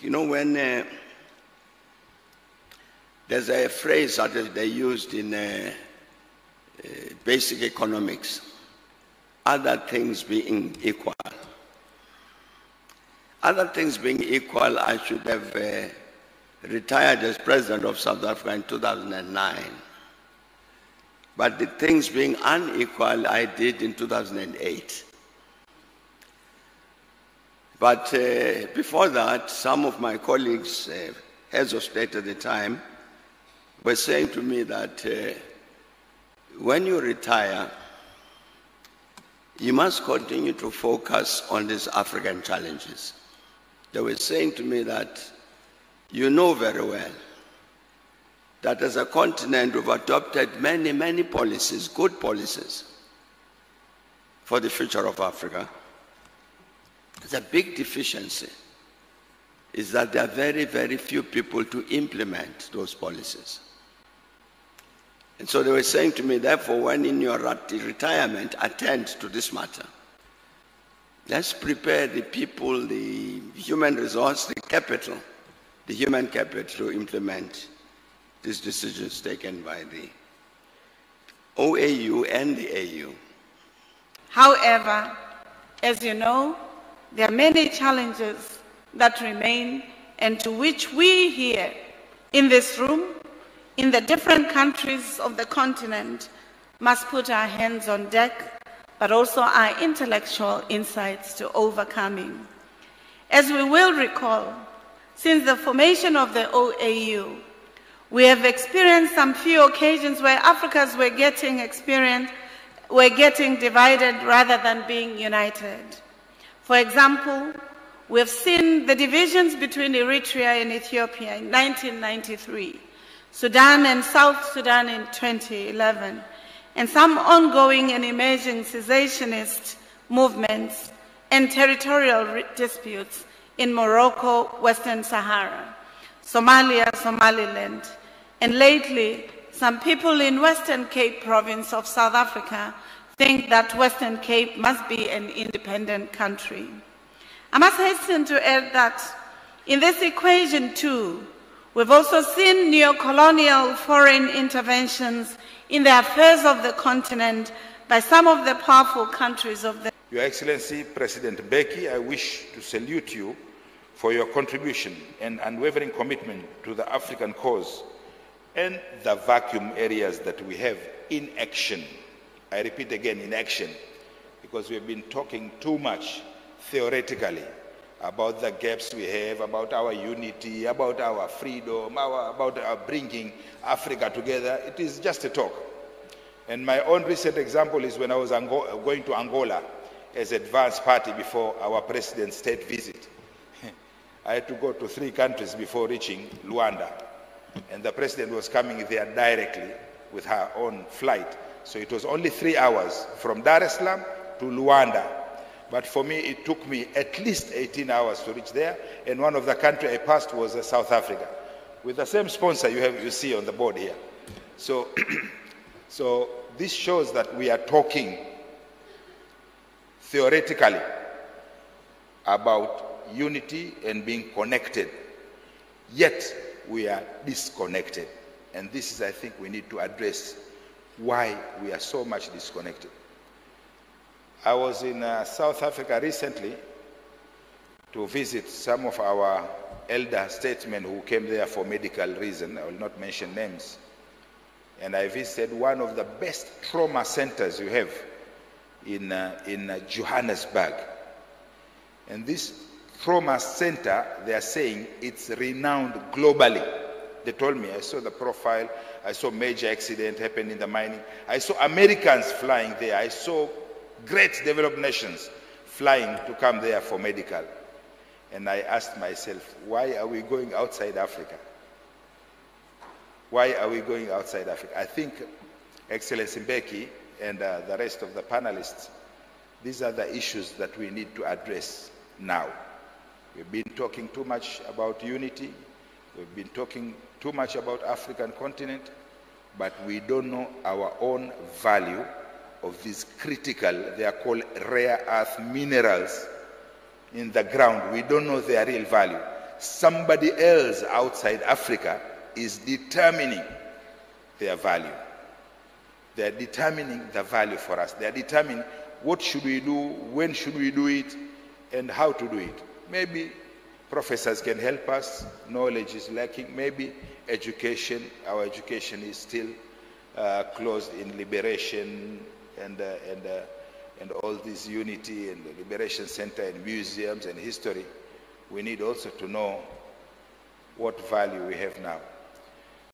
You know, when there's a phrase that they used in basic economics, other things being equal. Other things being equal, I should have retired as president of South Africa in 2009. But the things being unequal, I did in 2008. But before that, some of my colleagues, heads of state at the time, were saying to me that when you retire, you must continue to focus on these African challenges. They were saying to me that you know very well that as a continent we've adopted many, many policies, good policies, for the future of Africa. The big deficiency is that there are very, very few people to implement those policies. And so they were saying to me, therefore, when in your retirement, attend to this matter. Let's prepare the people, the human resource, the capital, the human capital to implement these decisions taken by the OAU and the AU. However, as you know, there are many challenges that remain and to which we here in this room, in the different countries of the continent, must put our hands on deck, but also our intellectual insights to overcoming. As we will recall, since the formation of the OAU, we have experienced some few occasions where Africans were getting divided rather than being united. For example, we have seen the divisions between Eritrea and Ethiopia in 1993, Sudan and South Sudan in 2011, and some ongoing and emerging cessationist movements and territorial disputes in Morocco, Western Sahara, Somalia, Somaliland, and lately, some people in Western Cape province of South Africa think that Western Cape must be an independent country. I must hasten to add that in this equation too, we've also seen neo-colonial foreign interventions in the affairs of the continent by some of the powerful countries of the... Your Excellency, President Mbeki, I wish to salute you for your contribution and unwavering commitment to the African cause and the vacuum areas that we have in action. I repeat again, in action, because we have been talking too much theoretically about the gaps we have, about our unity, about our freedom, about our bringing Africa together. It is just a talk. And my own recent example is when I was going to Angola as advance party before our president's state visit. I had to go to 3 countries before reaching Luanda. And the president was coming there directly with her own flight. So it was only 3 hours from Dar es Salaam to Luanda. But for me, it took me at least 18 hours to reach there. And one of the countries I passed was South Africa, with the same sponsor you see on the board here. So, so this shows that we are talking theoretically about unity and being connected, yet we are disconnected. And this is, I think, we need to address why we are so much disconnected. I was in South Africa recently to visit some of our elder statesmen who came there for medical reasons. I will not mention names. And I visited one of the best trauma centers you have in Johannesburg. And this trauma center, they are saying it's renowned globally. They told me, I saw the profile, I saw major accident happen in the mining. I saw Americans flying there. I saw great developed nations flying to come there for medical. And I asked myself, why are we going outside Africa? Why are we going outside Africa? I think, Excellency Mbeki and the rest of the panelists, these are the issues that we need to address now. We've been talking too much about unity. We've been talking too much about African continent, but we don't know our own value of these critical, they are called rare earth minerals in the ground. We don't know their real value. somebody else outside Africa is determining their value. They are determining the value for us. They are determining what should we do, when should we do it, and how to do it. Maybe professors can help us, knowledge is lacking. Maybe education, our education is still closed in liberation and all this unity and the Liberation Center and museums and history. We need also to know what value we have now.